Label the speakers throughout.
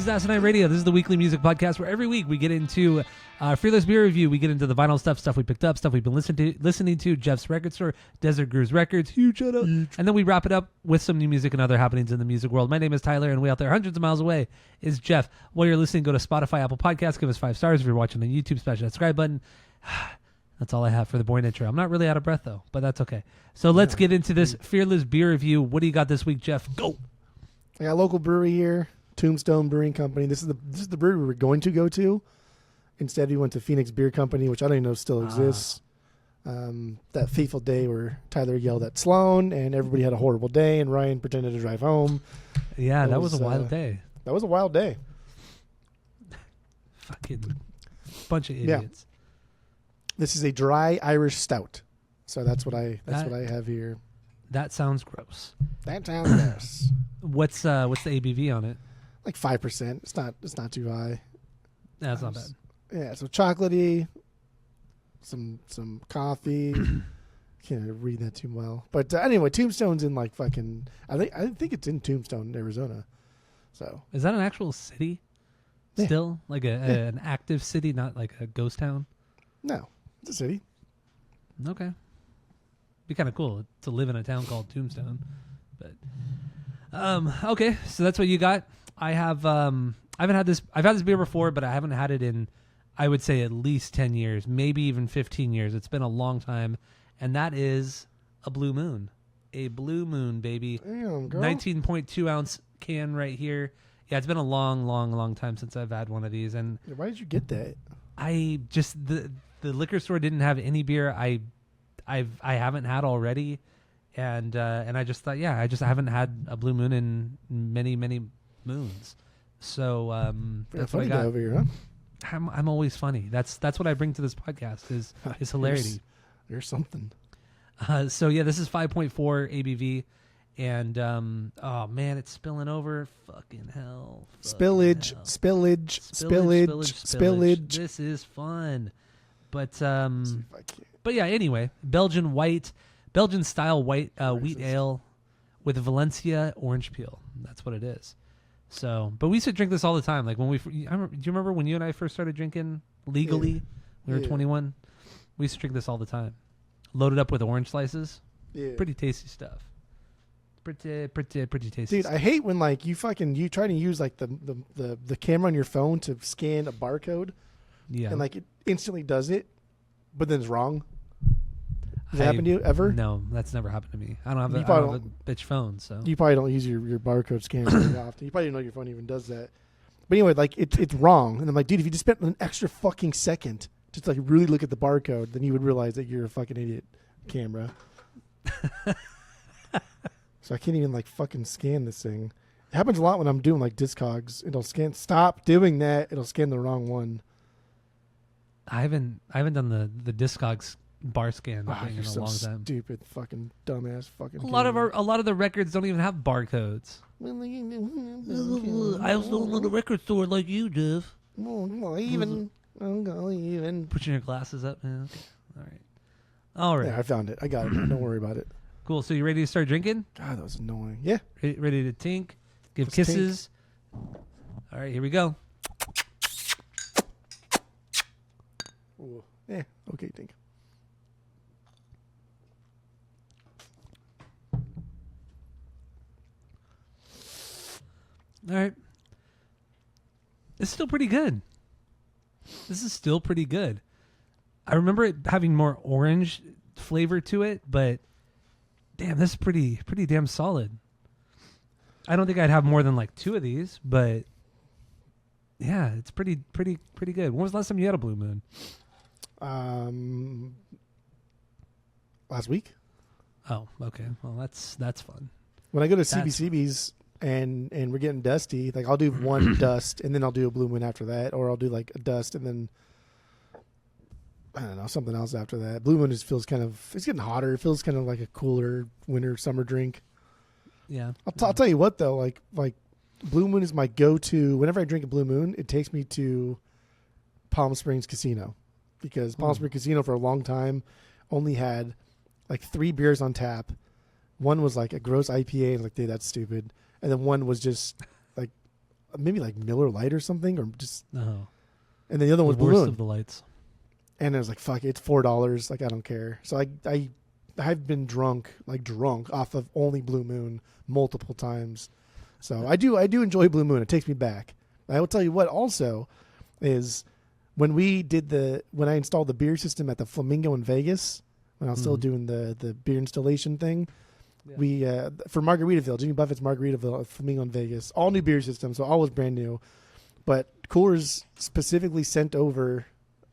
Speaker 1: is Asinine Radio. This is the weekly music podcast where every week we get into Fearless Beer Review. We get into the vinyl stuff we picked up, stuff we've been listening to, Jeff's record store, Desert Grooves Records, huge shout out. And then we wrap it up with some new music and other happenings in the music world. My name is Tyler, and way out there, hundreds of miles away, is Jeff. While you're listening, go to Spotify, Apple Podcasts, give us 5 stars. If you're watching on YouTube, smash that subscribe button. That's all I have for the boring intro. I'm not really out of breath, though, but that's okay. So let's get into this Fearless Beer Review. What do you got this week, Jeff? Go!
Speaker 2: I got a local brewery here, Tombstone Brewing Company. This is the brewery we were going to go to. Instead, we went to Phoenix Beer Company, which I don't even know still exists. That fateful day where Tyler yelled at Sloan, and everybody had a horrible day, and Ryan pretended to drive home.
Speaker 1: Yeah, that was a wild day.
Speaker 2: That was a wild day.
Speaker 1: Fucking bunch of idiots.
Speaker 2: Yeah. This is a dry Irish stout, so that's what I have here.
Speaker 1: That sounds gross.
Speaker 2: That sounds gross.
Speaker 1: What's the ABV on it?
Speaker 2: Like 5%. It's not too high.
Speaker 1: That's not bad.
Speaker 2: Yeah, so chocolatey, some coffee. Can't read that too well, but anyway, Tombstone's in like fucking. I think it's in Tombstone, Arizona. So
Speaker 1: is that an actual city?
Speaker 2: Yeah.
Speaker 1: Still like an active city, not like a ghost town.
Speaker 2: No, it's a city.
Speaker 1: Okay, be kind of cool to live in a town called Tombstone, but okay. So that's what you got. I have I've had this beer before, but I haven't had it in, I would say, at least 10 years, maybe even 15 years. It's been a long time, and that is a Blue Moon. A Blue Moon, baby.
Speaker 2: Damn, girl.
Speaker 1: 19.2 ounce can right here. Yeah, it's been a long time since I've had one of these, and
Speaker 2: why did you get that?
Speaker 1: I just the liquor store didn't have any beer I haven't had already, and I just thought, I haven't had a Blue Moon in many moons. So that's what I got
Speaker 2: over here, huh?
Speaker 1: I'm always funny. That's what I bring to this podcast is hilarity.
Speaker 2: There's something.
Speaker 1: So yeah, this is 5.4 ABV, and oh man, it's spilling over. Fucking hell!
Speaker 2: Spillage.
Speaker 1: This is fun, but yeah. Anyway, Belgian style white wheat ale with Valencia orange peel. That's what it is. So, but we used to drink this all the time. Like when do you remember when you and I first started drinking legally? Yeah. We were 21. We used to drink this all the time. Loaded up with orange slices. Yeah. Pretty tasty stuff. Pretty tasty.
Speaker 2: Dude, I hate when like you try to use like the camera on your phone to scan a barcode. Yeah. And like it instantly does it, but then it's wrong. Has that happened to you ever?
Speaker 1: No, that's never happened to me. I don't have a bitch phone, so
Speaker 2: you probably don't use your barcode scanner very often. You probably don't know your phone even does that. But anyway, like it's wrong, and I'm like, dude, if you just spent an extra fucking second just to like really look at the barcode, then you would realize that you're a fucking idiot. Camera. So I can't even like fucking scan this thing. It happens a lot when I'm doing like Discogs. It'll scan. Stop doing that. It'll scan the wrong one.
Speaker 1: I haven't done the Discogs bar scan
Speaker 2: in
Speaker 1: a long time.
Speaker 2: Stupid fucking dumbass fucking.
Speaker 1: A lot of the records don't even have barcodes. I also don't know the record store like you, Jeff.
Speaker 2: Even
Speaker 1: pushing your glasses up. Yeah, okay. All right.
Speaker 2: Yeah, I found it. I got it. Don't worry about it.
Speaker 1: Cool. So you ready to start drinking?
Speaker 2: God, that was annoying. Yeah.
Speaker 1: Ready to tink? Give kisses. Tink. All right, here we go.
Speaker 2: Ooh. Yeah. Okay, tink.
Speaker 1: All right. It's still pretty good. This is still pretty good. I remember it having more orange flavor to it, but damn, this is pretty damn solid. I don't think I'd have more than like 2 of these, but yeah, it's pretty good. When was the last time you had a Blue Moon?
Speaker 2: Last week.
Speaker 1: Oh, okay. Well, that's fun.
Speaker 2: When I go to CBCB's and we're getting dusty, like I'll do one dust and then I'll do a Blue Moon after that, or I'll do like a dust and then I don't know, something else after that. Blue Moon just feels it's getting hotter. It feels kind of like a cooler winter summer drink.
Speaker 1: Yeah.
Speaker 2: I'll tell you what though, like Blue Moon is my go-to. Whenever I drink a Blue Moon, it takes me to Palm Springs Casino, because Palm Springs Casino for a long time only had like 3 beers on tap. One was like a gross IPA, and like, dude, that's stupid. And then one was just like maybe like Miller Lite or something, or just.
Speaker 1: Oh,
Speaker 2: And then the other one was
Speaker 1: the
Speaker 2: Blue
Speaker 1: worst
Speaker 2: Moon.
Speaker 1: of the lights.
Speaker 2: And I was like, fuck it, it's $4. Like, I don't care. So I've been drunk off of only Blue Moon multiple times. So I do enjoy Blue Moon. It takes me back. I will tell you what also is when I installed the beer system at the Flamingo in Vegas, when I was still doing the beer installation thing, we for Margaritaville, Jimmy Buffett's Margaritaville at Flamingo in Vegas, all new beer system, so all was brand new. But Coors specifically sent over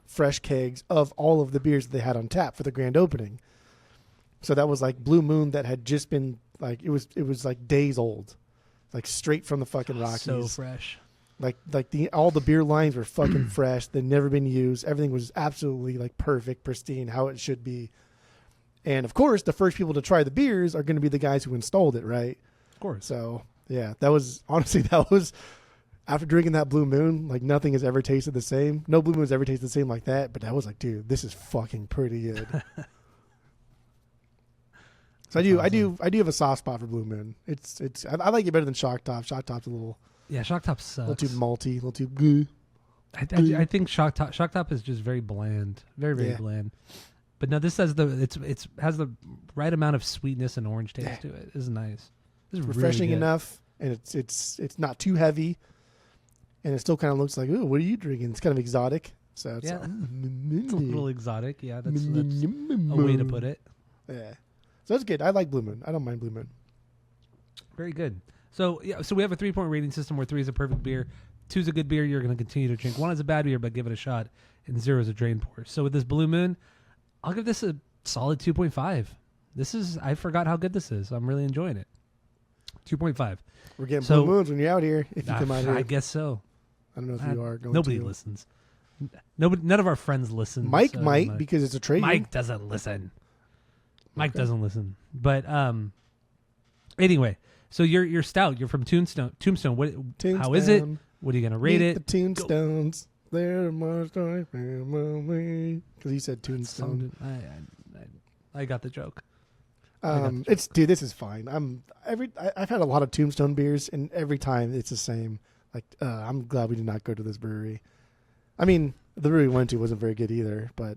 Speaker 2: fresh kegs of all of the beers that they had on tap for the grand opening. So that was like Blue Moon that had just been like it was like days old, like straight from the fucking Rockies.
Speaker 1: So fresh.
Speaker 2: Like all the beer lines were fucking fresh. They'd never been used. Everything was absolutely like perfect, pristine, how it should be. And of course, the first people to try the beers are going to be the guys who installed it, right?
Speaker 1: Of course.
Speaker 2: So yeah, that was after drinking that Blue Moon, like nothing has ever tasted the same. No Blue Moon's ever tasted the same like that. But that was like, dude, this is fucking pretty good. So I do have a soft spot for Blue Moon. I like it better than Shock Top. Shock Top's a little
Speaker 1: Shock Top sucks.
Speaker 2: a little too malty, a little too good.
Speaker 1: I think Shock Top is just very bland, very bland. But no, this has has the right amount of sweetness and orange taste to it. It's nice. It's
Speaker 2: refreshing
Speaker 1: really
Speaker 2: enough, and it's not too heavy, and it still kind of looks like, ooh, what are you drinking? It's kind of exotic. So it's,
Speaker 1: it's a little exotic. Yeah, that's a way to put it.
Speaker 2: Yeah, so it's good. I like Blue Moon. I don't mind Blue Moon.
Speaker 1: Very good. So so we have a 3-point rating system where 3 is a perfect beer, 2 is a good beer you're going to continue to drink, 1 is a bad beer but give it a shot, and 0 is a drain pour. So with this Blue Moon, I'll give this a solid 2.5. I forgot how good this is. I'm really enjoying it. 2.5.
Speaker 2: We're getting Blue Moons when you're out here. If you come out here,
Speaker 1: I guess so.
Speaker 2: I don't know if you are going.
Speaker 1: Nobody listens. None of our friends listen.
Speaker 2: Mike might because it's a trade.
Speaker 1: Mike doesn't listen. Mike doesn't listen. But anyway, so you're stout. You're from Tombstone.
Speaker 2: Tombstone.
Speaker 1: How is it? What are you gonna rate it?
Speaker 2: The Tombstones. They're my story family. Because he said Tombstone.
Speaker 1: I got the joke.
Speaker 2: Dude, this is fine. I've had a lot of Tombstone beers, and every time it's the same. Like, I'm glad we did not go to this brewery. I mean, the brewery we went to wasn't very good either, but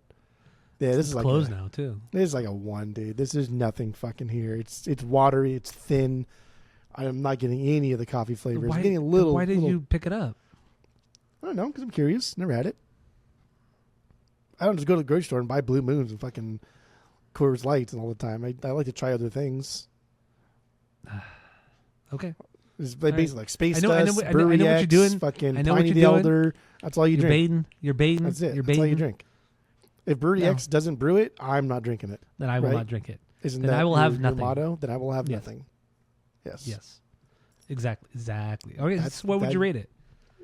Speaker 2: yeah, this is like
Speaker 1: closed now too.
Speaker 2: This is like a 1, dude. This is nothing fucking here. It's watery. It's thin. I'm not getting any of the coffee flavors. I'm getting a little.
Speaker 1: Why did you pick it up?
Speaker 2: I don't know, because I'm curious. Never had it. I don't just go to the grocery store and buy Blue Moons and fucking Coors Lights all the time. I like to try other things.
Speaker 1: Okay.
Speaker 2: It's basically like Space
Speaker 1: I know
Speaker 2: Dust,
Speaker 1: what
Speaker 2: Brewery
Speaker 1: you're
Speaker 2: X,
Speaker 1: doing.
Speaker 2: fucking
Speaker 1: I know what
Speaker 2: Tiny
Speaker 1: you're
Speaker 2: the
Speaker 1: doing.
Speaker 2: Elder. That's all you drink.
Speaker 1: You're baiting.
Speaker 2: That's it.
Speaker 1: You're
Speaker 2: That's all you
Speaker 1: baiting.
Speaker 2: drink. If Brewery X doesn't brew it, I'm not drinking it.
Speaker 1: Then I will not drink it.
Speaker 2: Isn't
Speaker 1: then
Speaker 2: that
Speaker 1: I will
Speaker 2: your,
Speaker 1: have
Speaker 2: your
Speaker 1: nothing.
Speaker 2: motto? Then I will have
Speaker 1: Yes.
Speaker 2: nothing. Yes.
Speaker 1: Yes. Exactly. Okay. What would you rate it?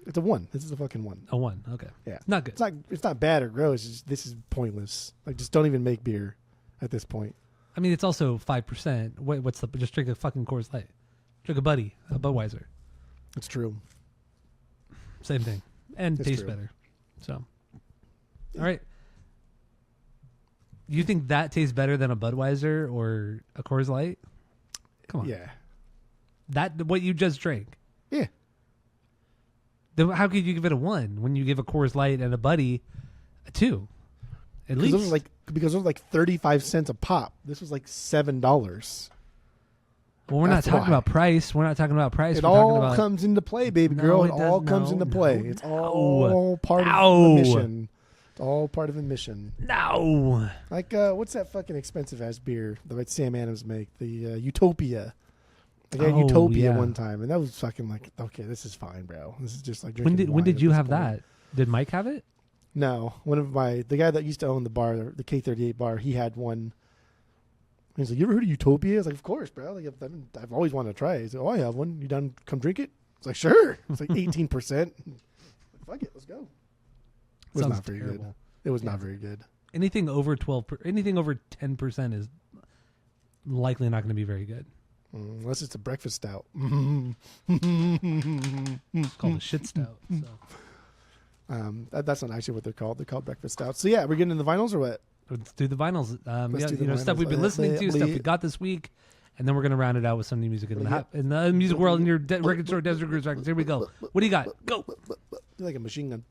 Speaker 2: It's a 1. This is a fucking 1.
Speaker 1: A 1. Okay.
Speaker 2: Yeah.
Speaker 1: Not good.
Speaker 2: It's not bad or gross. This is pointless. Like, just don't even make beer at this point.
Speaker 1: I mean, it's also 5%. Just drink a fucking Coors Light. Drink a Budweiser.
Speaker 2: It's true.
Speaker 1: Same thing. And
Speaker 2: It's
Speaker 1: tastes
Speaker 2: true.
Speaker 1: better. So, all right. You think that tastes better than a Budweiser or a Coors Light? Come on.
Speaker 2: Yeah.
Speaker 1: What you just drank.
Speaker 2: Yeah.
Speaker 1: Then how could you give it a 1 when you give a Coors Light and a Buddy a 2? At least.
Speaker 2: Because those are like 35 cents a pop. This was like $7.
Speaker 1: Well, we're not talking about price. We're not talking about price.
Speaker 2: It
Speaker 1: We're
Speaker 2: all
Speaker 1: talking about
Speaker 2: comes into play, baby
Speaker 1: No,
Speaker 2: girl.
Speaker 1: it
Speaker 2: It all
Speaker 1: does-
Speaker 2: comes
Speaker 1: no,
Speaker 2: into
Speaker 1: no,
Speaker 2: play.
Speaker 1: no.
Speaker 2: It's all part
Speaker 1: No.
Speaker 2: of the mission. It's all part of the mission.
Speaker 1: No.
Speaker 2: Like, what's that fucking expensive ass beer that Sam Adams make? The Utopia. I had Utopia one time, and that was fucking like, okay, this is fine, bro. This is just like drinking
Speaker 1: When
Speaker 2: wine
Speaker 1: did
Speaker 2: at
Speaker 1: you
Speaker 2: this
Speaker 1: have
Speaker 2: point.
Speaker 1: that? Did Mike have it?
Speaker 2: No, the guy that used to own the bar, the K38 bar, he had one. He's like, "You ever heard of Utopia?" I was like, "Of course, bro. Like, I've always wanted to try it." He's like, "Oh, I have one. You done? Come drink it." It's like, "Sure." It's like 18%. Fuck it, let's go. It was
Speaker 1: Sounds
Speaker 2: not very
Speaker 1: terrible.
Speaker 2: good. It was not very good.
Speaker 1: Anything over 10% is likely not going to be very good.
Speaker 2: Unless it's a breakfast stout.
Speaker 1: It's called a shit stout. So.
Speaker 2: That's not actually what they're called. They're called breakfast stouts. So yeah, we're getting into the vinyls or what?
Speaker 1: Let's do the vinyls.
Speaker 2: Let's do the
Speaker 1: stuff
Speaker 2: vinyls.
Speaker 1: we've been listening to, stuff we got this week, and then we're gonna round it out with some new music in the music world in your record store, Desert Grooves Records. Here we go. What do you got? Go.
Speaker 2: Like a machine gun,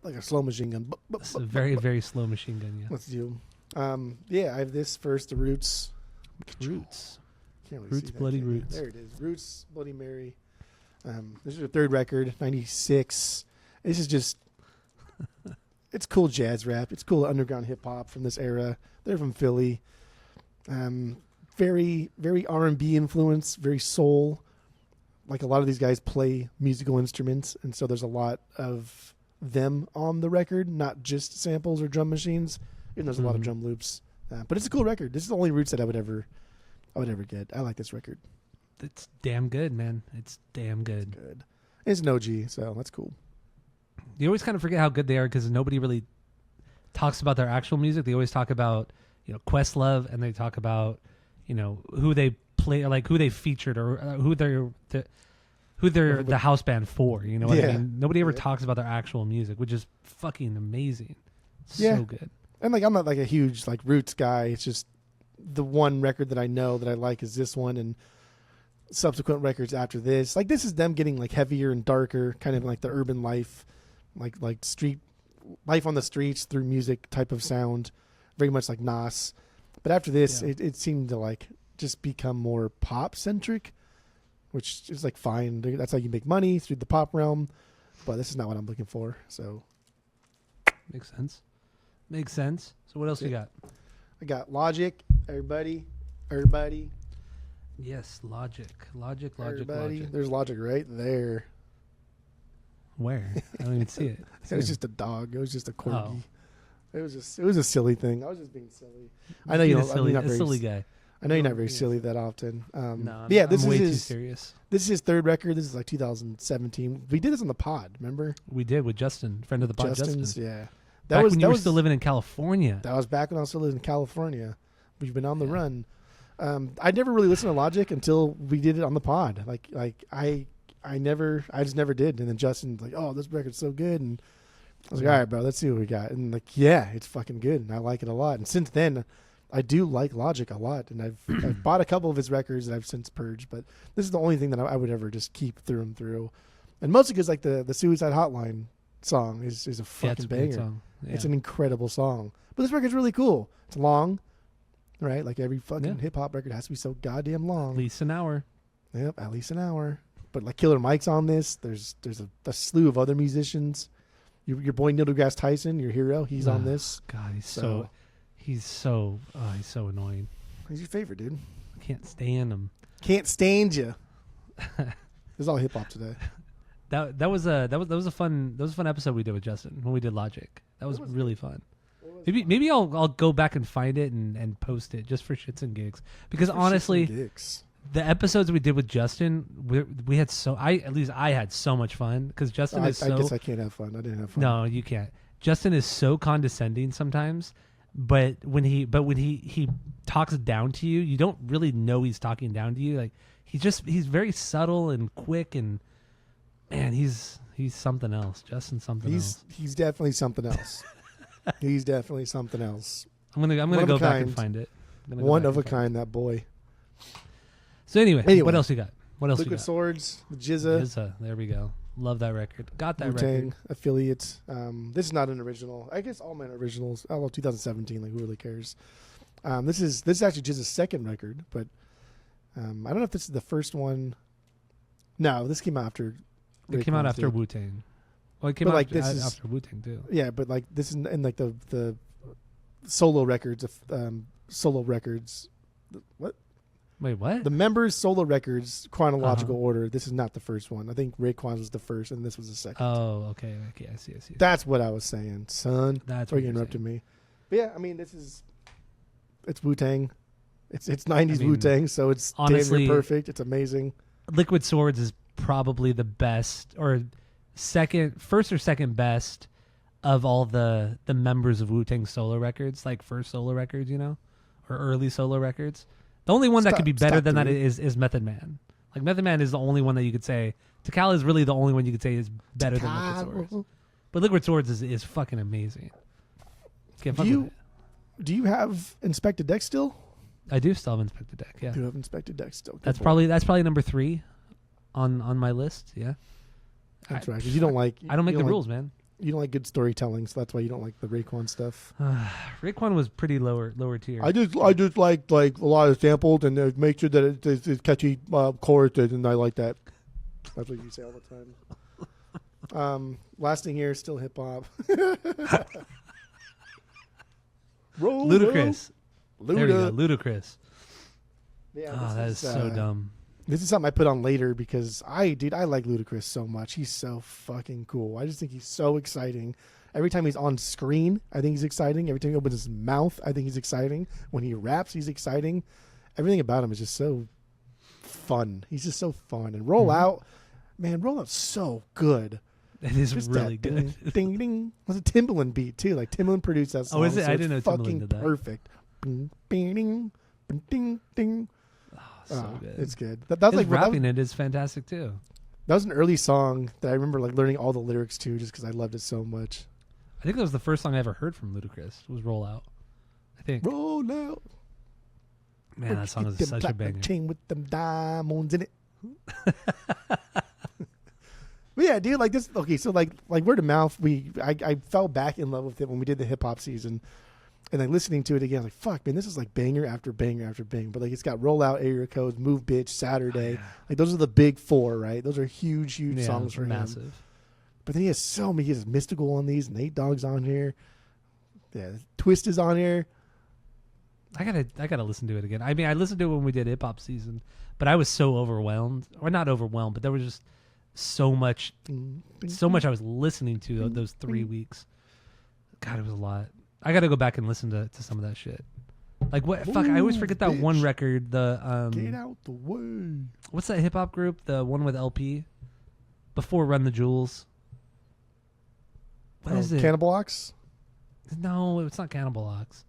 Speaker 2: like a slow machine gun.
Speaker 1: It's a very, very slow machine gun. Yeah.
Speaker 2: Let's do. I have this first, the Roots.
Speaker 1: Roots.
Speaker 2: Can't really
Speaker 1: Roots,
Speaker 2: see that,
Speaker 1: Bloody
Speaker 2: can you?
Speaker 1: Roots.
Speaker 2: There it is. Roots, Bloody Mary. This is their third record, 96. This is just, it's cool jazz rap. It's cool underground hip hop from this era. They're from Philly. Very, very R&B influence, very soul. Like a lot of these guys play musical instruments, and so there's a lot of them on the record, not just samples or drum machines. Even there's a lot of drum loops, but it's a cool record. This is the only Roots that I would ever get. I like this record.
Speaker 1: It's damn good, man. It's damn good.
Speaker 2: Good. It's an OG, so that's cool.
Speaker 1: You always kind of forget how good they are because nobody really talks about their actual music. They always talk about, Questlove, and they talk about, who they play, or like who they featured, or who they're the house band for. You know what I mean? Nobody ever talks about their actual music, which is fucking amazing. So good.
Speaker 2: And like I'm not like a huge like Roots guy. It's just the one record that I know that I like is this one, and subsequent records after this. Like this is them getting like heavier and darker, kind of like the urban life, like street life on the streets through music type of sound, very much like Nas. But after this, it seemed to like just become more pop centric, which is like fine. That's how you make money, through the pop realm. But this is not what I'm looking for. So
Speaker 1: makes sense. So what else you got?
Speaker 2: I got Logic. Everybody.
Speaker 1: Yes, Logic.
Speaker 2: Everybody. There's Logic right there.
Speaker 1: Where? I don't even see it.
Speaker 2: It was just a dog. It was just a corgi. Oh. It was a silly thing. I was just being silly. I know you're not very
Speaker 1: silly guy.
Speaker 2: I know you're not very silly that often.
Speaker 1: No,
Speaker 2: this
Speaker 1: I'm way
Speaker 2: is
Speaker 1: too serious.
Speaker 2: This is his third record. This is like 2017. We did this on the pod. Remember?
Speaker 1: We did with Justin, friend of the pod. Justin.
Speaker 2: Yeah.
Speaker 1: Back when you were still living in California.
Speaker 2: That was back when I was still living in California. We've been on the run. I never really listened to Logic until we did it on the pod. I just never did. And then Justin's like, "Oh, this record's so good," and I was like, "All right, bro, let's see what we got." And like, yeah, it's fucking good, and I like it a lot. And since then, I do like Logic a lot, and I've bought a couple of his records that I've since purged. But this is the only thing that I would ever just keep through and through, and mostly because like the Suicide Hotline song is a fucking banger. Yeah. It's an incredible song. But this record's really cool. It's long, right? Like every fucking hip hop record has to be so goddamn long.
Speaker 1: At least an hour.
Speaker 2: Yep, at least an hour. But like Killer Mike's on this. There's a slew of other musicians. Your boy Neil deGrasse Tyson, your hero, he's on this.
Speaker 1: God, he's so annoying.
Speaker 2: He's your favorite, dude.
Speaker 1: I can't stand him.
Speaker 2: Can't stand you. It's all hip hop today.
Speaker 1: That was a fun episode we did with Justin when we did Logic. That was really fun. Maybe I'll go back and find it and post it just for shits and gigs, because honestly, the episodes we did with Justin, we had I had so much fun, because Justin is so.
Speaker 2: I guess I can't have fun. I didn't have fun.
Speaker 1: No, you can't. Justin is so condescending sometimes, but when he talks down to you, you don't really know he's talking down to you. Like he's very subtle and quick, and man, he's something else. Justin's something else.
Speaker 2: He's definitely something else. He's definitely something else.
Speaker 1: I'm gonna go back and find it.
Speaker 2: One of a kind, that boy.
Speaker 1: So anyway, what else you got?
Speaker 2: Liquid Swords, the
Speaker 1: Jizza. There we go. Love that record. Got that
Speaker 2: Wu-Tang
Speaker 1: record.
Speaker 2: affiliate. This is not an original. I guess all my originals. Oh, well, 2017. Like, who really cares? This is actually Jizza's second record, but I don't know if this is the first one. No, this came out after.
Speaker 1: It came out after Wu-Tang. Well, it came out after Wu-Tang too.
Speaker 2: Yeah, but like this is in like the solo records of solo records. What?
Speaker 1: Wait, what?
Speaker 2: The members' solo records chronological order. This is not the first one. I think Raekwon's was the first, and this was the second.
Speaker 1: Oh, okay. I see.
Speaker 2: That's what I was saying, son.
Speaker 1: That's
Speaker 2: why you interrupted me. But yeah, I mean, it's Wu-Tang. It's 90s Wu-Tang, so it's honestly damn near perfect. It's amazing.
Speaker 1: Liquid Swords is probably the best, or first or second best of all the members of Wu-Tang solo records, like first solo records, or early solo records. The only one that could be better than that is Method Man. Like Method Man is the only one that you could say. Tekala is really the only one you could say is better than Liquid Swords. But Liquid Swords is fucking amazing.
Speaker 2: Do you have Inspected Deck still?
Speaker 1: I do still have Inspector Deck. Yeah,
Speaker 2: I do have Inspector Deck still.
Speaker 1: that's probably number 3 on my list. Yeah,
Speaker 2: that's right. 'Cause you don't like.
Speaker 1: I don't make the
Speaker 2: like,
Speaker 1: rules, man.
Speaker 2: You don't like good storytelling, so that's why you don't like the Raekwon stuff.
Speaker 1: Raekwon was pretty lower tier.
Speaker 2: I just like a lot of samples and make sure that it's catchy choruses, and I like that. That's what you say all the time. Last thing here, still hip hop.
Speaker 1: Ludacris.
Speaker 2: Luda.
Speaker 1: There we go. Ludacris.
Speaker 2: Yeah,
Speaker 1: that is so dumb.
Speaker 2: This is something I put on later because I like Ludacris so much. He's so fucking cool. I just think he's so exciting. Every time he's on screen, I think he's exciting. Every time he opens his mouth, I think he's exciting. When he raps, he's exciting. Everything about him is just so fun. He's just so fun. And Roll Out, man, Roll Out's so good.
Speaker 1: It is
Speaker 2: Just
Speaker 1: really
Speaker 2: that
Speaker 1: good.
Speaker 2: Ding, ding. It was a Timbaland beat too. Like Timbaland produced that song.
Speaker 1: Oh, is it?
Speaker 2: So
Speaker 1: I didn't know
Speaker 2: it's
Speaker 1: Timbaland
Speaker 2: fucking
Speaker 1: did that.
Speaker 2: perfect. Bing, bing, ding, bing, ding, ding.
Speaker 1: So good.
Speaker 2: It's good. That was
Speaker 1: His
Speaker 2: like
Speaker 1: rapping it is fantastic too.
Speaker 2: that was an early song that I remember like learning all the lyrics to just because I loved it so much.
Speaker 1: I think that was the first song I ever heard from Ludacris. Was Roll Out. I think.
Speaker 2: Roll out.
Speaker 1: Man, that song is such a banger.
Speaker 2: Chain with them diamonds in it. But yeah, dude, like this. Okay, so like word of mouth. I fell back in love with it when we did the hip hop season, and then listening to it again, like fuck, man, this is like banger after banger after banger. But like it's got Roll Out, Area Codes, Move Bitch, Saturday. Like those are the big 4, right? Those are huge songs for
Speaker 1: massive.
Speaker 2: him. But then he has so many. He has Mystical on these, Nate Dogg's on here. Yeah, Twist is on here.
Speaker 1: I gotta listen to it again. I mean, I listened to it when we did hip hop season, but I was so overwhelmed, or not overwhelmed, but there was just so much I was listening to those 3 weeks. God, it was a lot. I gotta go back and listen to some of that shit. Like what? Fuck, I always forget that
Speaker 2: bitch.
Speaker 1: one record. The
Speaker 2: Get out the way.
Speaker 1: what's that hip hop group? The one with LP before Run the Jewels. What is it?
Speaker 2: Cannibal Ox?
Speaker 1: No, it's not Cannibal Ox.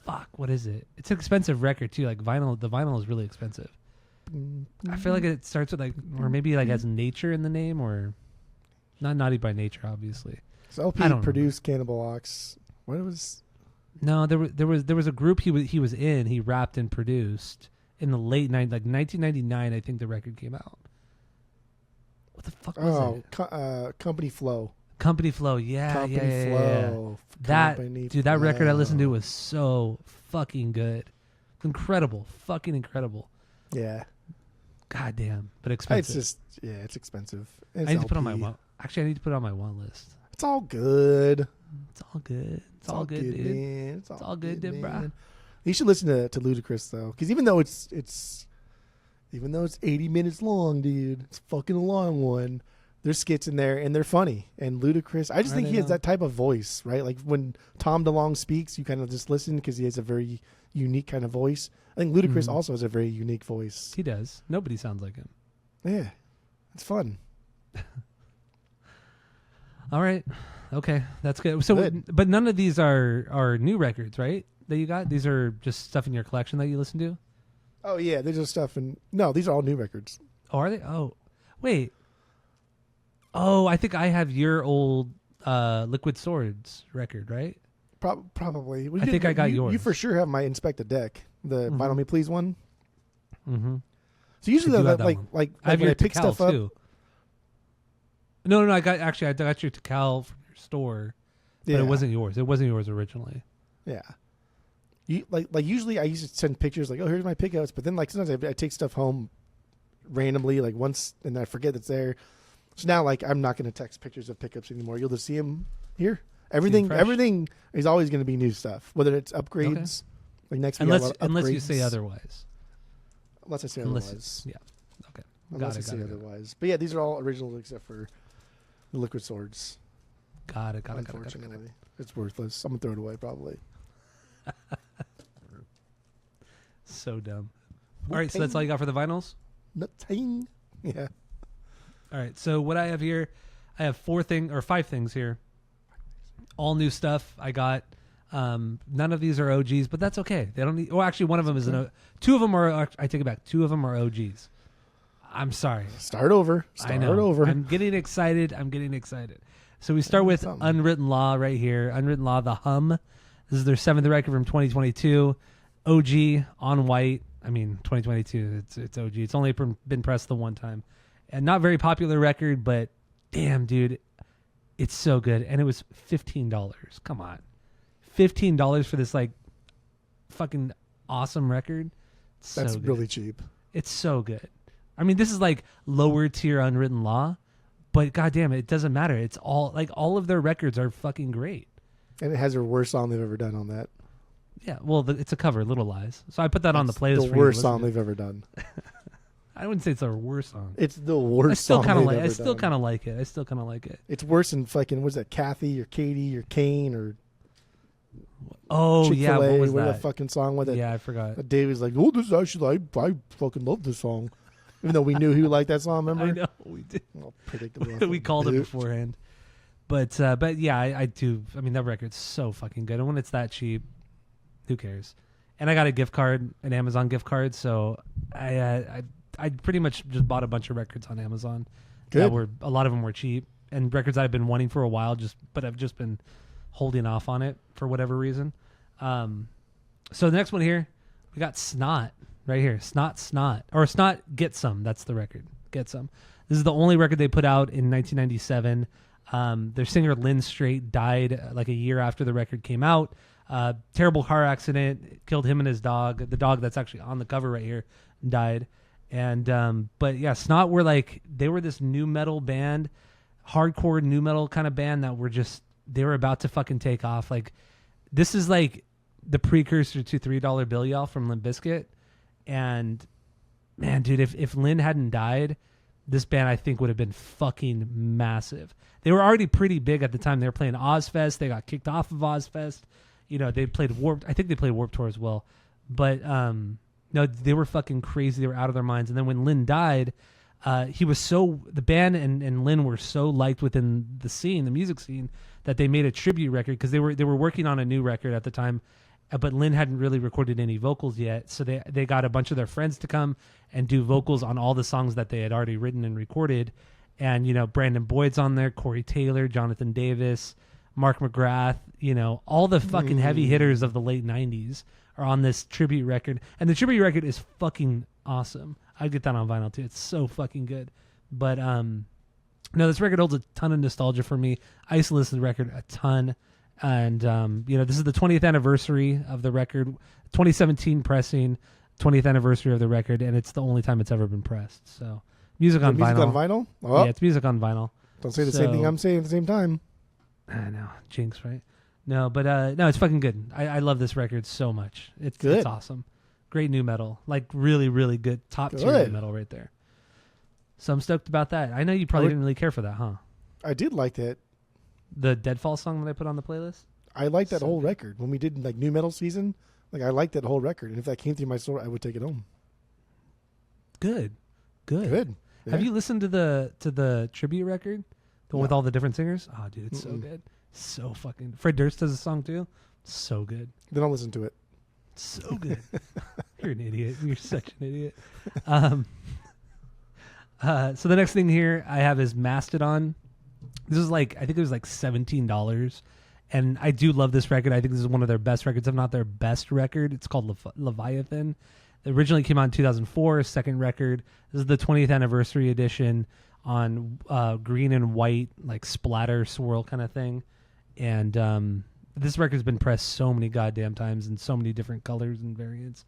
Speaker 1: Fuck, what is it? It's an expensive record too. Like vinyl, the vinyl is really expensive. I feel like it starts with like, or maybe like has nature in the name, or not Naughty by Nature, obviously.
Speaker 2: So LP produced Cannibal Ox. What was?
Speaker 1: No, there was a group he was in. He rapped and produced in the late 90s, like 1999. I think the record came out. What the fuck was it?
Speaker 2: Company Flow.
Speaker 1: Company Flow, yeah.
Speaker 2: Company Flow.
Speaker 1: That record I listened to was so fucking good, incredible, fucking incredible.
Speaker 2: Yeah.
Speaker 1: God damn, but expensive.
Speaker 2: It's expensive.
Speaker 1: I need to put on my one. Actually, I need to put it on my one list.
Speaker 2: It's all good.
Speaker 1: It's all good. It's all good, dude.
Speaker 2: Man. It's all good,
Speaker 1: dude, bro.
Speaker 2: You should listen to Ludacris though, because even though it's 80 minutes long, dude, it's fucking a long one. There's skits in there and they're funny. And Ludacris, I just think he has that type of voice, right? Like when Tom DeLonge speaks, you kind of just listen because he has a very unique kind of voice. I think Ludacris also has a very unique voice.
Speaker 1: He does. Nobody sounds like him.
Speaker 2: Yeah, it's fun.
Speaker 1: All right. Okay, that's good. So, but none of these are new records, right? That you got? These are just stuff in your collection that you listen to?
Speaker 2: Oh, yeah. They're just stuff. No, these are all new records.
Speaker 1: Oh, are they? Oh, wait. Oh, I think I have your old Liquid Swords record, right?
Speaker 2: Probably. Well,
Speaker 1: I think I got yours.
Speaker 2: You for sure have my Inspect the Deck, the Vinyl Me Please one.
Speaker 1: Mm-hmm.
Speaker 2: So usually,
Speaker 1: I have your
Speaker 2: pick
Speaker 1: Tikal
Speaker 2: stuff up.
Speaker 1: too. No, I got your Tikal from your store, but it wasn't yours. It wasn't yours originally.
Speaker 2: Yeah. Usually I used to send pictures like, oh, here's my pickouts, but then like sometimes I take stuff home randomly like once and I forget it's there. So now like I'm not going to text pictures of pickups anymore. You'll just see them here. Everything is always going to be new stuff, whether it's upgrades. Okay. Like next week,
Speaker 1: unless you say otherwise.
Speaker 2: Unless I say otherwise.
Speaker 1: Yeah. Okay.
Speaker 2: Unless I say otherwise. But yeah, these are all originals except for the Liquid Swords.
Speaker 1: Got it.
Speaker 2: Unfortunately, it's worthless. I'm gonna throw it away probably.
Speaker 1: So dumb. All right, so that's all you got for the vinyls?
Speaker 2: Nothing. Yeah.
Speaker 1: All right, so what I have here, I have 5 things here. All new stuff. I got none of these are OGs, but that's okay. They don't need. Oh, actually, one of them is two of them are. I take it back. 2 of them are OGs. I'm sorry.
Speaker 2: Start over.
Speaker 1: I'm getting excited. So we start with Unwritten Law right here. Unwritten Law, The Hum. This is their 7th record from 2022. OG on white. I mean, 2022. It's OG. It's only been pressed the one time, and not very popular record, but damn, dude, it's so good. And it was $15. Come on, $15 for this like fucking awesome record.
Speaker 2: That's
Speaker 1: so good.
Speaker 2: really cheap.
Speaker 1: It's so good. I mean, this is like lower tier Unwritten Law, but goddamn it doesn't matter. It's all like all of their records are fucking great.
Speaker 2: And it has their worst song they've ever done on that.
Speaker 1: Yeah, well, it's a cover, Little Lies. So I put that on the playlist.
Speaker 2: The worst song they've ever done.
Speaker 1: I wouldn't say it's their worst song.
Speaker 2: It's the worst song they've ever done.
Speaker 1: I still kind of like it. I still kind of like it.
Speaker 2: It's worse than fucking, what's that, Kathy or Katie or Kane or
Speaker 1: oh
Speaker 2: Chick-fil-A,
Speaker 1: yeah, what was
Speaker 2: that
Speaker 1: that
Speaker 2: fucking song with it?
Speaker 1: Yeah, I forgot.
Speaker 2: Dave was like, "Oh, this is actually I fucking love this song," even though we knew he would like that song. Remember?
Speaker 1: I know we did.
Speaker 2: Oh, predictable.
Speaker 1: We called it beforehand. But yeah, I do. I mean, that record's so fucking good, and when it's that cheap, who cares? And I got a gift card, an Amazon gift card, so I pretty much just bought a bunch of records on Amazon.
Speaker 2: Good.
Speaker 1: That were a lot of them were cheap, and records I've been wanting for a while, but I've just been holding off on it for whatever reason. So the next one here, we got Snot right here. Snot or Snot Get Some. That's the record. Get Some. This is the only record they put out in 1997. Their singer Lynn Straight died like a year after the record came out. Terrible car accident killed him and his dog. The dog that's actually on the cover right here died. And but yeah, Snot were like, they were this new metal band, hardcore new metal kind of band that they were about to fucking take off. Like, this is like the precursor to $3 Bill Y'all from Limp Bizkit. And man, dude, if Lynn hadn't died, this band I think would have been fucking massive. They were already pretty big at the time. They were playing Ozfest. They got kicked off of Ozfest. You know, they played Warped. I think they played Warped Tour as well. But no, they were fucking crazy. They were out of their minds. And then when Lynn died, the band and Lynn were so liked within the scene, the music scene, that they made a tribute record because they were working on a new record at the time, but Lynn hadn't really recorded any vocals yet. So they got a bunch of their friends to come and do vocals on all the songs that they had already written and recorded. And, you know, Brandon Boyd's on there, Corey Taylor, Jonathan Davis, Mark McGrath, you know, all the fucking heavy hitters of the late 90s are on this tribute record. And the tribute record is fucking awesome. I'd get that on vinyl too. It's so fucking good. But no, this record holds a ton of nostalgia for me. I used to listen to the record a ton. And, you know, this is the 20th anniversary of the record, 2017 pressing, 20th anniversary of the record, and it's the only time it's ever been pressed. So, music on vinyl.
Speaker 2: Music on vinyl? Oh.
Speaker 1: Yeah, it's music on vinyl.
Speaker 2: Don't say the same thing I'm saying at the same time.
Speaker 1: I know. Jinx, right? No, but no, it's fucking good. I love this record so much. It's awesome. Great new metal. Like, really, really good. Top tier new metal right there. So I'm stoked about that. I know you probably didn't really care for that, huh?
Speaker 2: I did like that.
Speaker 1: The Deadfall song that I put on the playlist?
Speaker 2: I liked that whole record. When we did like new metal season, like I liked that whole record. And if that came through my store, I would take it home.
Speaker 1: Good.
Speaker 2: Yeah.
Speaker 1: Have you listened to the tribute record? The one with all the different singers? Oh, dude, it's so good. So fucking... Fred Durst does a song too. So good.
Speaker 2: Then I'll listen to it.
Speaker 1: So good. You're an idiot. You're such an idiot. So the next thing here I have is Mastodon. This is like, I think it was like $17. And I do love this record. I think this is one of their best records, if not their best record. It's called Leviathan. It originally came out in 2004, second record. This is the 20th anniversary edition on green and white, like splatter swirl kind of thing. And this record's been pressed so many goddamn times in so many different colors and variants.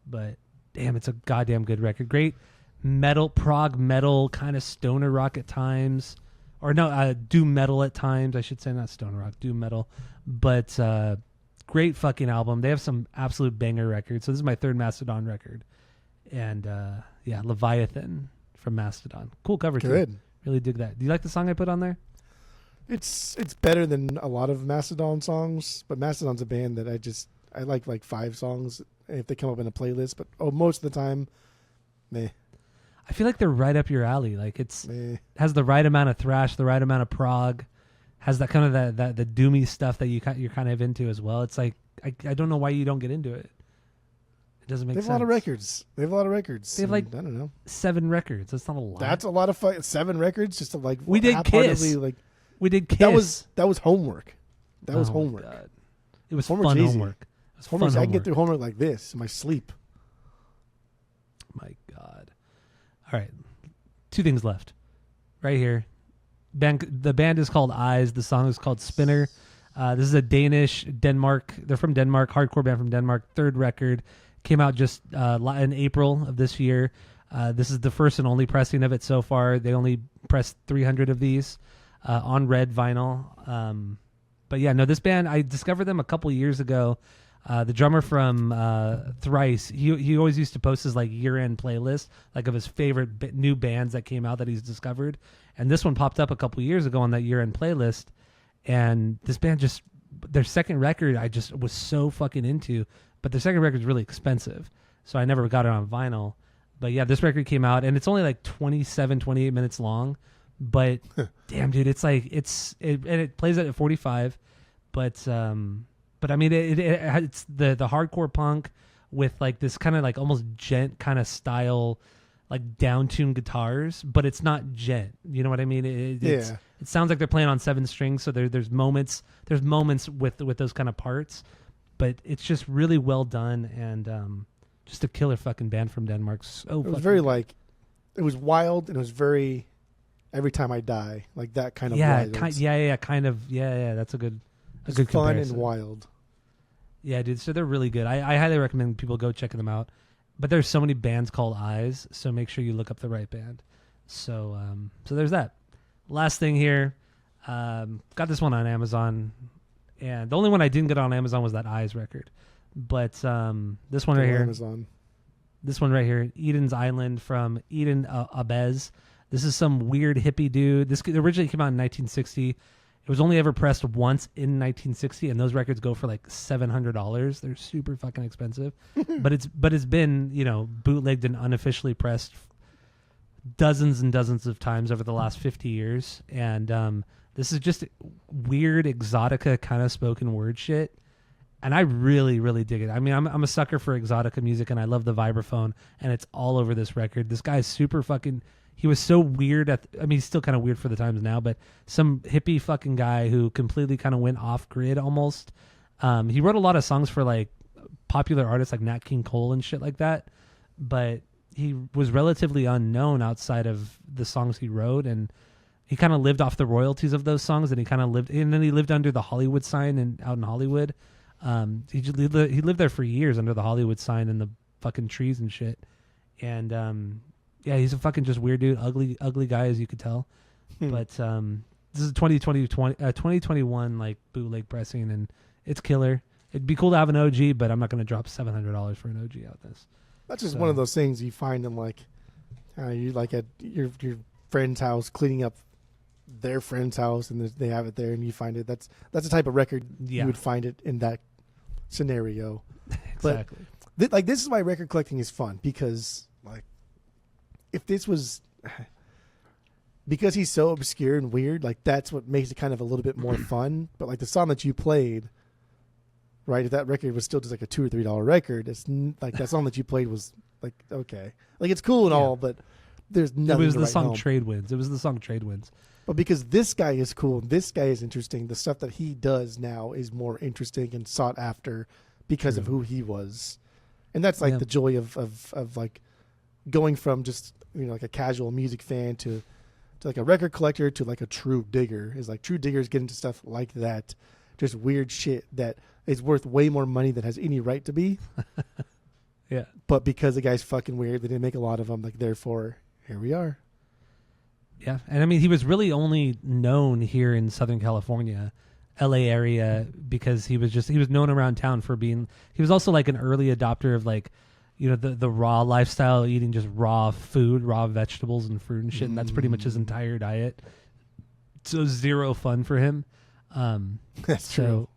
Speaker 1: But damn, it's a goddamn good record. Great metal, prog metal, kind of stoner rock at times. Or no, doom metal at times. I should say not stoner rock, doom metal. But great fucking album. They have some absolute banger records. So this is my third Mastodon record. And yeah, Leviathan from Mastodon. Cool cover too.
Speaker 2: Good.
Speaker 1: Really dig that. Do you like the song I put on there?
Speaker 2: It's better than a lot of Mastodon songs, but Mastodon's a band that I like 5 songs if they come up in a playlist, but most of the time, meh.
Speaker 1: I feel like they're right up your alley. Like has the right amount of thrash, the right amount of prog, has that kind of the doomy stuff that you're kind of into as well. It's like I don't know why you don't get into it. It doesn't make sense.
Speaker 2: They have a lot of records. They have
Speaker 1: like
Speaker 2: I don't know,
Speaker 1: 7 records. That's not a lot.
Speaker 2: That's a lot of 7 records just to like.
Speaker 1: We did Kiss. We did Kiss.
Speaker 2: That was homework. That was homework.
Speaker 1: God. It was
Speaker 2: Homework's
Speaker 1: fun
Speaker 2: easy.
Speaker 1: homework. It
Speaker 2: Homework, I can get through homework like this in my sleep.
Speaker 1: My God. All right. 2 things left. Right here. The band is called Eyes. The song is called Spinner. This is a Denmark. They're from Denmark, hardcore band from Denmark. 3rd record. Came out just in April of this year. This is the first and only pressing of it so far. They only pressed 300 of these on red vinyl. But yeah, no, this band, I discovered them a couple years ago. The drummer from Thrice, he always used to post his like year-end playlist, like of his favorite new bands that came out that he's discovered. And this one popped up a couple years ago on that year-end playlist. And this band just, their second record, I just was so fucking into. But their second record is really expensive, so I never got it on vinyl. But yeah, this record came out, and it's only like 28 minutes long. But damn, dude, it's like and it plays it at 45. But I mean, it's the hardcore punk with like this kind of like almost gent kind of style, like down-tuned guitars, but it's not gent. You know what I mean? It sounds like they're playing on 7 strings. So there's moments with those kind of parts, but it's just really well done and just a killer fucking band from Denmark. So
Speaker 2: it was very like, it was wild and it was very Every Time I Die, like that kind of
Speaker 1: wild. Kind of. That's a good
Speaker 2: fun
Speaker 1: comparison.
Speaker 2: And wild.
Speaker 1: Yeah, dude. So they're really good. I highly recommend people go checking them out. But there's so many bands called Eyes, so make sure you look up the right band. So there's that. Last thing here, got this one on Amazon, and the only one I didn't get on Amazon was that Eyes record. But this one right here,
Speaker 2: Amazon.
Speaker 1: This one right here, Eden's Island from Eden Abez. This is some weird hippie dude. This originally came out in 1960. It was only ever pressed once in 1960, and those records go for like $700. They're super fucking expensive, but it's been, you know, bootlegged and unofficially pressed dozens and dozens of times over the last 50 years. And this is just weird exotica kind of spoken word shit, and I really, really dig it. I mean, I'm a sucker for exotica music, and I love the vibraphone, and it's all over this record. This guy is super fucking. He was so weird I mean, he's still kind of weird for the times now, but some hippie fucking guy who completely kind of went off grid almost. He wrote a lot of songs for like popular artists like Nat King Cole and shit like that, but he was relatively unknown outside of the songs he wrote, and he kind of lived off the royalties of those songs, and then he lived under the Hollywood sign out in Hollywood. He lived there for years under the Hollywood sign and the fucking trees and shit. And yeah, he's a fucking just weird dude, ugly guy as you could tell. But this is 2021 like bootleg pressing, and it's killer. It'd be cool to have an OG, but I'm not going to drop $700 for an OG out this.
Speaker 2: That's just one of those things you find in like you like at your friend's house cleaning up their friend's house, and they have it there, and you find it. That's the type of record you would find it in that scenario.
Speaker 1: Exactly.
Speaker 2: But like this is why record collecting is fun, because like if this was because he's so obscure and weird, like that's what makes it kind of a little bit more fun. But like the song that you played, right? If that record was still just like a $2 or $3 record, it's like that song that you played was like okay, like it's cool and all, but there's nothing.
Speaker 1: It was
Speaker 2: to
Speaker 1: the
Speaker 2: write
Speaker 1: song
Speaker 2: home.
Speaker 1: Trade Winds. It was the song Trade Winds.
Speaker 2: But because this guy is cool, this guy is interesting, the stuff that he does now is more interesting and sought after because of who he was. And that's like the joy of like going from just, you know, like a casual music fan to like a record collector to like a true digger. Is like true diggers get into stuff like that, just weird shit that is worth way more money than has any right to be.
Speaker 1: Yeah.
Speaker 2: But because the guy's fucking weird, they didn't make a lot of them. Like therefore, here we are.
Speaker 1: Yeah, and I mean, he was really only known here in Southern California, LA area, because he was known around town for being. He was also like an early adopter of like, you know, the raw lifestyle, eating just raw food, raw vegetables and fruit and shit, and that's pretty much his entire diet. So zero fun for him.
Speaker 2: That's true.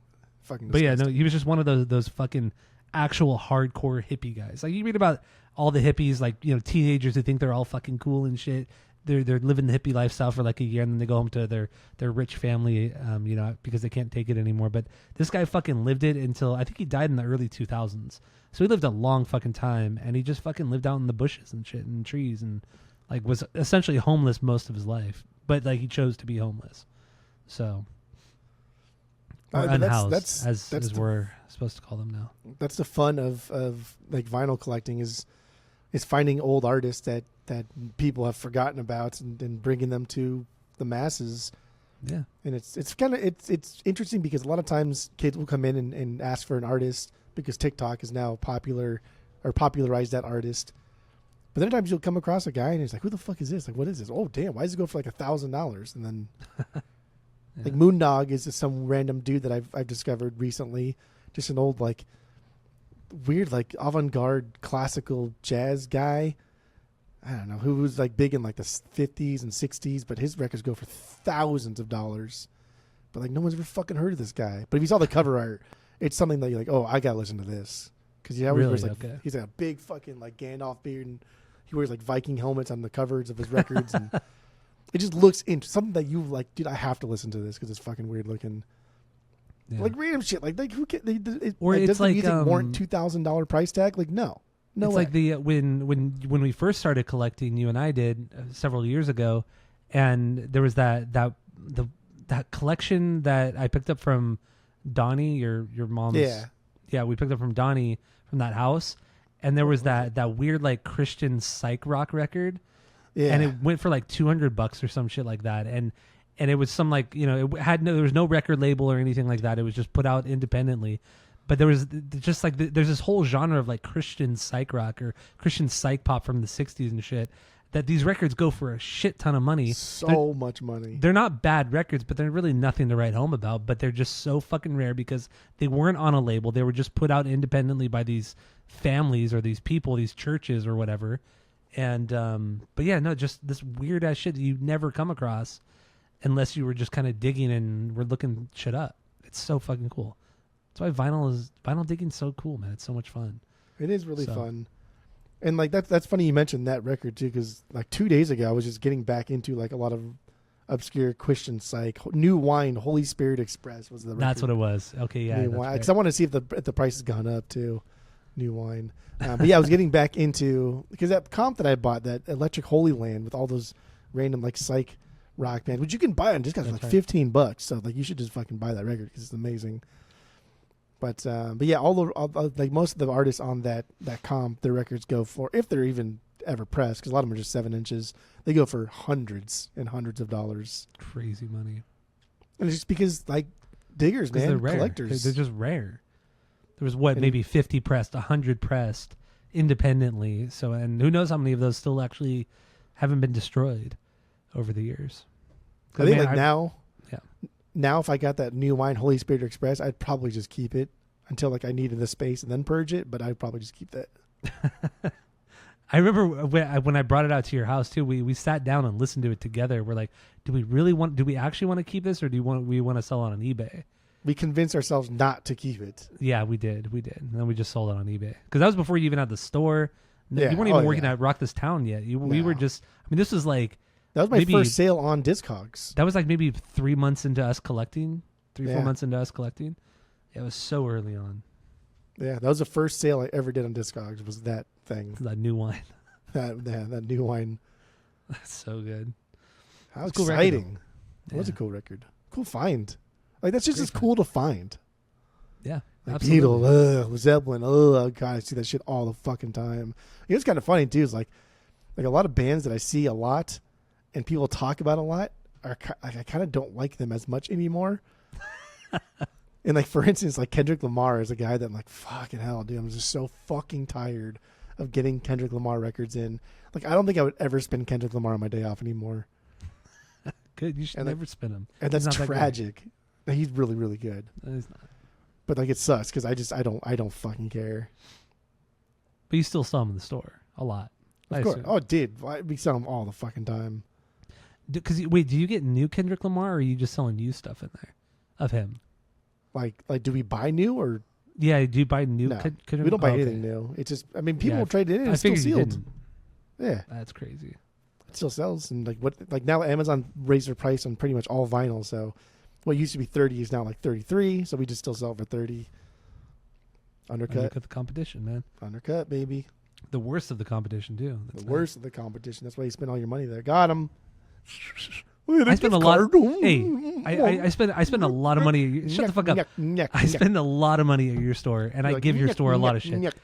Speaker 2: Fucking disgusting.
Speaker 1: But yeah, no, he was just one of those fucking actual hardcore hippie guys. Like you read about all the hippies, like, you know, teenagers who think they're all fucking cool and shit. They're living the hippie lifestyle for like a year, and then they go home to their rich family, you know, because they can't take it anymore. But this guy fucking lived it until I think he died in the early 2000s. So he lived a long fucking time, and he just fucking lived out in the bushes and shit and trees, and like was essentially homeless most of his life. But like he chose to be homeless, so or unhoused, as we're supposed supposed to call them now.
Speaker 2: That's the fun of like vinyl collecting is finding old artists that people have forgotten about and bringing them to the masses.
Speaker 1: Yeah.
Speaker 2: And it's kind of it's interesting because a lot of times kids will come in and ask for an artist because TikTok is now popular or popularized that artist. But then times you'll come across a guy and he's like, who the fuck is this? Like, what is this? Oh, damn. Why does it go for like $1,000? And then
Speaker 1: Yeah.
Speaker 2: like Moondog is just some random dude that I've discovered recently. Just an old like weird like avant-garde classical jazz guy. I don't know who was like big in like the 50s and 60s, but his records go for thousands of dollars. But like no one's ever fucking heard of this guy. But if you saw the cover art, it's something that you're like, oh, I gotta listen to this because he always wears like he's got a big fucking like Gandalf beard and he wears like Viking helmets on the covers of his records and it just looks into something that you like, dude. I have to listen to this because it's fucking weird looking.
Speaker 1: Yeah.
Speaker 2: Like random shit, like who can?
Speaker 1: Or
Speaker 2: like,
Speaker 1: it's
Speaker 2: does the
Speaker 1: like
Speaker 2: music warrant $2,000 price tag? Like no
Speaker 1: it's
Speaker 2: way.
Speaker 1: like the when we first started collecting, you and I did several years ago, and there was that collection that I picked up from Donnie, your mom's. Yeah, we picked up from Donnie from that house, and there was that weird like Christian psych rock record. Yeah. And it went for like $200 or some shit like that. And it was some like, you know, there was no record label or anything like that. It was just put out independently. But there was just like, there's this whole genre of like Christian psych rock or Christian psych pop from the 60s and shit that these records go for a shit ton of money.
Speaker 2: So much money.
Speaker 1: They're not bad records, but they're really nothing to write home about. But they're just so fucking rare because they weren't on a label. They were just put out independently by these families or these people, these churches or whatever. And but yeah, no, just this weird ass shit that you never come across unless you were just kind of digging and were looking shit up. It's so fucking cool. That's why vinyl digging's so cool, man. It's so much fun.
Speaker 2: It is really fun. And like that's funny you mentioned that record too, because like 2 days ago I was just getting back into like a lot of obscure Christian psych. New Wine, Holy Spirit Express was the record.
Speaker 1: That's what it was. Okay, yeah.
Speaker 2: New Wine, because I want to see if the price has gone up too. New Wine. But yeah, I was getting back into because that comp that I bought, that Electric Holy Land with all those random like psych rock bands, which you can buy on Discogs for like $15. So like you should just fucking buy that record because it's amazing. But yeah, all like most of the artists on that comp, their records go for, if they're even ever pressed, because a lot of them are just 7 inches, they go for hundreds and hundreds of dollars.
Speaker 1: Crazy money.
Speaker 2: And it's just because like diggers, man,
Speaker 1: they're rare.
Speaker 2: Collectors.
Speaker 1: They're just rare. There was maybe 50 pressed, 100 pressed independently. So, and who knows how many of those still actually haven't been destroyed over the years.
Speaker 2: I think now if I got that New Wine Holy Spirit Express, I'd probably just keep it until like I needed the space and then purge it. But I'd probably just keep that.
Speaker 1: I remember when I brought it out to your house too. We sat down and listened to it together. We're like, do we actually want to keep this, or we want to sell it on eBay?
Speaker 2: We convinced ourselves not to keep it.
Speaker 1: Yeah, we did. And then we just sold it on eBay. Because that was before you even had the store.
Speaker 2: Yeah.
Speaker 1: You weren't even working at Rock This Town yet. We were just, I mean, this was like...
Speaker 2: That was my first sale on Discogs.
Speaker 1: That was like maybe 3 months into us collecting. 4 months into us collecting. It was so early on.
Speaker 2: Yeah, that was the first sale I ever did on Discogs, was that thing.
Speaker 1: That New Wine.
Speaker 2: that New Wine.
Speaker 1: That's so good.
Speaker 2: How exciting. That was a cool record. Cool find. Like, that's just as cool to find.
Speaker 1: Yeah,
Speaker 2: like Beatles, Zeppelin, God, I see that shit all the fucking time. You know, it's kind of funny, too, is like a lot of bands that I see a lot and people talk about a lot, I kind of don't like them as much anymore. And, like, for instance, like Kendrick Lamar is a guy that I'm like, fucking hell, dude, I'm just so fucking tired of getting Kendrick Lamar records in. Like, I don't think I would ever spin Kendrick Lamar on my day off anymore.
Speaker 1: Good, you should never spin him.
Speaker 2: And that's tragic. He's really, really good.
Speaker 1: He's not.
Speaker 2: But like it sucks because I don't fucking care.
Speaker 1: But you still sell them in the store a lot.
Speaker 2: Of course. Oh, dude, we sell them all the fucking time.
Speaker 1: Because wait, do you get new Kendrick Lamar, or are you just selling used stuff in there of him?
Speaker 2: Like, do we buy new or?
Speaker 1: Yeah, do you buy new?
Speaker 2: No, we don't buy anything new. It's just, I mean, people trade it in. It's still sealed. Yeah,
Speaker 1: that's crazy.
Speaker 2: It still sells, and like now Amazon raised their price on pretty much all vinyl, so. What used to be 30 is now like 33, so we just still sell it for 30. Undercut
Speaker 1: the competition, man.
Speaker 2: Undercut, baby.
Speaker 1: The worst of the competition, too.
Speaker 2: Worst of the competition. That's why you spend all your money there. Got him.
Speaker 1: I spend a lot. Hey, I spend a lot of money. Shut the fuck up. I spend a lot of money at your store, and I give your store a lot of shit.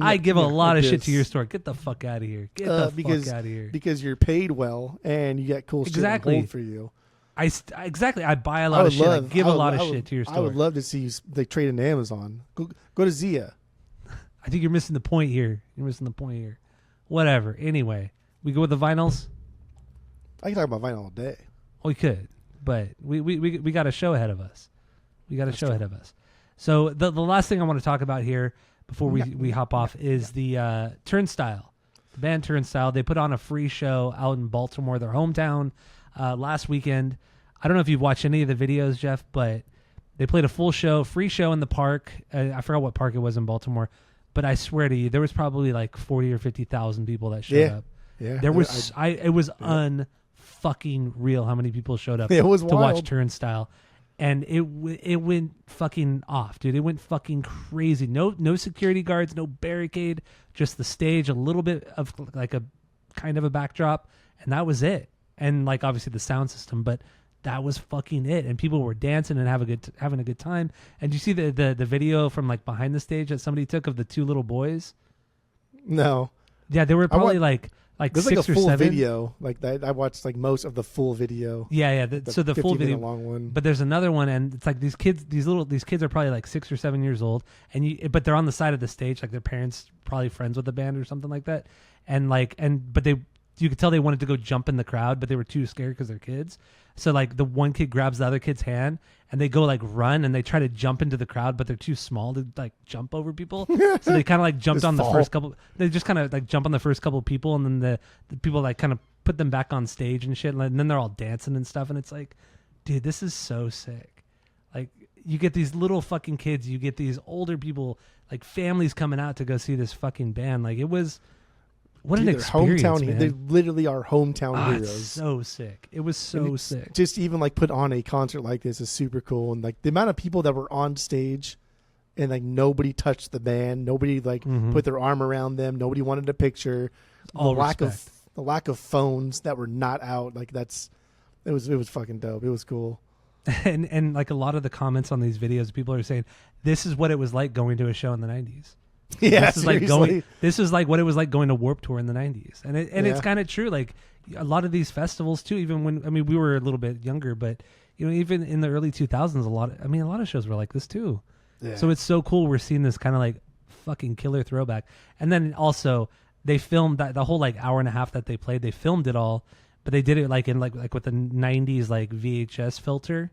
Speaker 1: I give a lot of shit to your store. Get the fuck out of here. Get the fuck out of here.
Speaker 2: Because you're paid well, and you get cool shit on hold for you.
Speaker 1: Exactly. I buy a lot of shit. I give a lot of shit to your store.
Speaker 2: I would love to see you trade into Amazon. Go to Zia.
Speaker 1: I think you're missing the point here. Whatever. Anyway, we go with the vinyls.
Speaker 2: I can talk about vinyl all day.
Speaker 1: We could, but we got a show ahead of us. So the last thing I want to talk about here before we hop off is the Turnstile. The band Turnstile. They put on a free show out in Baltimore, their hometown, last weekend. I don't know if you've watched any of the videos, Jeff, but they played a full show, free show in the park. I forgot what park it was in Baltimore, but I swear to you, there was probably like 40 or 50,000 people that showed up.
Speaker 2: Yeah,
Speaker 1: there was. It was unfucking real how many people showed up
Speaker 2: to
Speaker 1: watch Turnstile, and it went fucking off, dude. It went fucking crazy. No security guards, no barricade, just the stage, a little bit of like a kind of a backdrop, and that was it. And like obviously the sound system, but that was fucking it. And people were dancing and having a good time. And you see the video from like behind the stage that somebody took of the two little boys?
Speaker 2: No.
Speaker 1: Yeah, they were probably like
Speaker 2: there's
Speaker 1: 6
Speaker 2: like a
Speaker 1: or
Speaker 2: full
Speaker 1: 7
Speaker 2: video like that. I watched like most of the full video.
Speaker 1: Yeah. So the full video,
Speaker 2: long one.
Speaker 1: But there's another one, and it's like these kids are probably like 6 or 7 years old, but they're on the side of the stage, like their parents probably friends with the band or something like that, but you could tell they wanted to go jump in the crowd, but they were too scared because they're kids. So like the one kid grabs the other kid's hand and they go like run and they try to jump into the crowd, but they're too small to like jump over people. So they kind of like jumped on the first couple. They just kind of like jump on the first couple of people, and then the people like kind of put them back on stage and shit. And then they're all dancing and stuff. And it's like, dude, this is so sick. Like you get these little fucking kids, you get these older people, like families coming out to go see this fucking band. Like it was. What an experience, man.
Speaker 2: They literally are hometown heroes.
Speaker 1: It's so sick. It was so sick.
Speaker 2: Just even like put on a concert like this is super cool. And like the amount of people that were on stage and like nobody touched the band. Nobody like put their arm around them. Nobody wanted a picture.
Speaker 1: All
Speaker 2: the lack of phones that were not out. Like it was fucking dope. It was cool.
Speaker 1: And like a lot of the comments on these videos, people are saying, this is what it was like going to a show in the 90s.
Speaker 2: Yeah,
Speaker 1: this is like what it was like going to Warped Tour in the 90s. And it's kind of true. Like a lot of these festivals too, even when we were a little bit younger, but even in the early 2000s, a lot of shows were like this too. Yeah. So it's so cool we're seeing this kind of like fucking killer throwback. And then also they filmed that the whole like hour and a half that they played, they filmed it all, but they did it like in like with the 90s like VHS filter.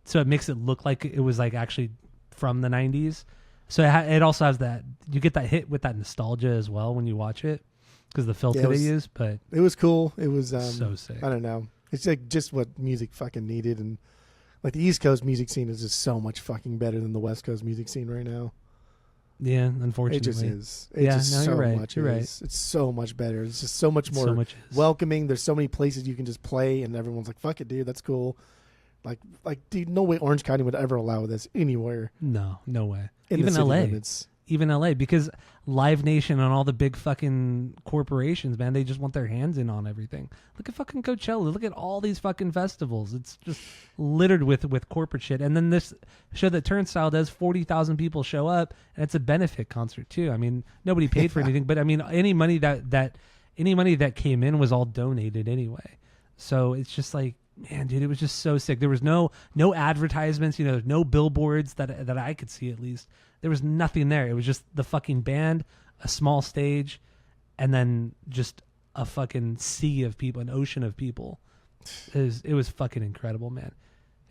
Speaker 1: So it makes it look like it was like actually from the 90s. So it also has that, you get that hit with that nostalgia as well when you watch it because the filter they use. But
Speaker 2: it was cool. It was
Speaker 1: so sick.
Speaker 2: I don't know. It's like just what music fucking needed, and like the East Coast music scene is just so much fucking better than the West Coast music scene right now.
Speaker 1: Yeah, unfortunately,
Speaker 2: it just is.
Speaker 1: You're right. You're right.
Speaker 2: It's so much better. It's just so much more welcoming. There's so many places you can just play, and everyone's like, "Fuck it, dude, that's cool." Like, dude, no way Orange County would ever allow this anywhere.
Speaker 1: No way. Even LA. Even LA, because Live Nation and all the big fucking corporations, man, they just want their hands in on everything. Look at fucking Coachella. Look at all these fucking festivals. It's just littered with corporate shit. And then this show that Turnstile does, 40,000 people show up, and it's a benefit concert too. I mean, nobody paid for anything, but I mean, any money that came in was all donated anyway. So it's just like, man, dude, it was just so sick. There was no advertisements, no billboards that I could see at least. There was nothing there. It was just the fucking band, a small stage, and then just a fucking sea of people, an ocean of people. It was fucking incredible, man.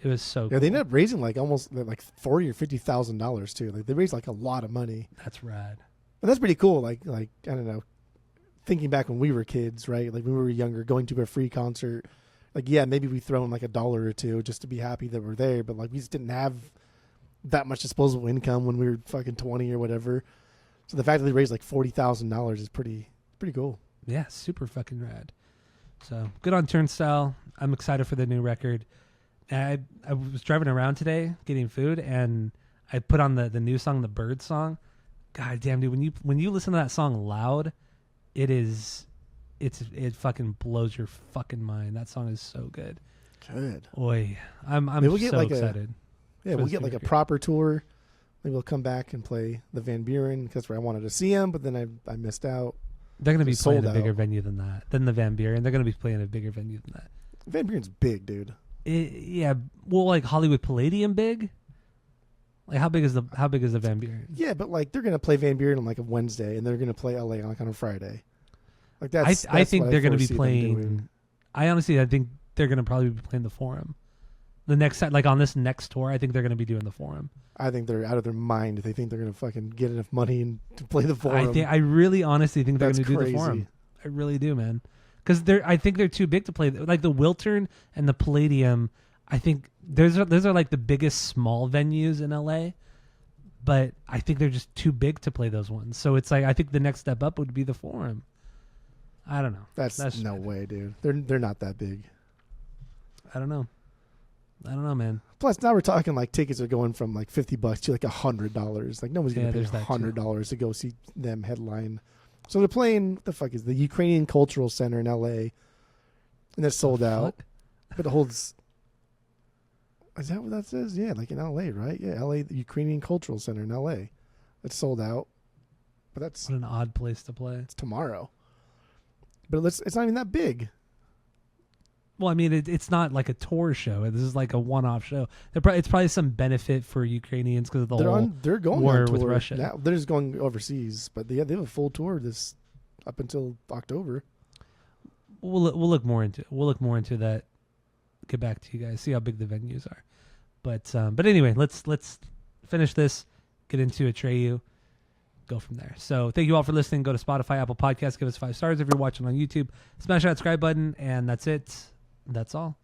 Speaker 1: It was so cool.
Speaker 2: They ended up raising like almost like $40,000 or $50,000 too. Like they raised like a lot of money.
Speaker 1: That's rad.
Speaker 2: And that's pretty cool. Like I don't know, thinking back when we were kids, right? Like when we were younger, going to a free concert. Like, yeah, maybe we throw in like $1 or $2 just to be happy that we're there, but like we just didn't have that much disposable income when we were fucking 20 or whatever. So the fact that they raised like $40,000 is pretty cool.
Speaker 1: Yeah, super fucking rad. So good on Turnstile. I'm excited for the new record. I was driving around today getting food, and I put on the new song, the Bird song. God damn, dude, when you listen to that song loud, it fucking blows your fucking mind. That song is so good.
Speaker 2: Good.
Speaker 1: Oi, I'm
Speaker 2: Maybe we'll get
Speaker 1: so
Speaker 2: like
Speaker 1: excited.
Speaker 2: Yeah, we'll get like a proper tour. Maybe we'll come back and play the Van Buren because I wanted to see him, but then I missed out.
Speaker 1: They're going to be
Speaker 2: It's
Speaker 1: playing
Speaker 2: sold
Speaker 1: a bigger
Speaker 2: out.
Speaker 1: venue than that, than the Van Buren. They're going to be playing a bigger venue than that.
Speaker 2: Van Buren's big, dude.
Speaker 1: Yeah, well, like Hollywood Palladium big. Like how big is the Van Buren?
Speaker 2: Yeah, but like they're gonna play Van Buren on like a Wednesday, and they're gonna play LA on like on a Friday. Like that's.
Speaker 1: I think
Speaker 2: what
Speaker 1: they're going to be
Speaker 2: foresee them
Speaker 1: playing.
Speaker 2: doing.
Speaker 1: I think they're going to probably be playing the Forum. The next like on this next tour, I think they're going to be doing the Forum.
Speaker 2: I think they're out of their mind if they think they're gonna fucking get enough money and to play the Forum.
Speaker 1: I really honestly think they're
Speaker 2: That's
Speaker 1: going to do
Speaker 2: crazy.
Speaker 1: the Forum. I really do, man. Because I think they're too big to play. Like the Wiltern and the Palladium, I think those are like the biggest small venues in LA. But I think they're just too big to play those ones. So it's like I think the next step up would be the Forum. I don't know.
Speaker 2: That's no way, dude. They're not that big.
Speaker 1: I don't know, man.
Speaker 2: Plus, now we're talking like tickets are going from like $50 to like $100. Like nobody's gonna pay
Speaker 1: there's that too.
Speaker 2: $100 to go see them headline. So they're playing the fuck is the Ukrainian Cultural Center in LA, and that's sold out. But it holds. Is that what that says? Yeah, like in LA, right? Yeah, LA, the Ukrainian Cultural Center in LA. It's sold out. But that's
Speaker 1: What an odd place to play.
Speaker 2: it's tomorrow. But it's not even that big.
Speaker 1: Well, I mean, it's not like a tour show. This is like a one-off show. It's probably some benefit for Ukrainians because of the
Speaker 2: They're going
Speaker 1: war
Speaker 2: on tour
Speaker 1: with Russia.
Speaker 2: now. They're just going overseas, but they have a full tour this up until October.
Speaker 1: We'll look more into it. We'll look more into that. Get back to you guys. See how big the venues are. But anyway, let's finish this. Get into Atreyu. Go from there. So thank you all for listening. Go to Spotify, Apple Podcasts. Give us 5 stars if you're watching on YouTube. Smash that subscribe button, and that's it. That's all.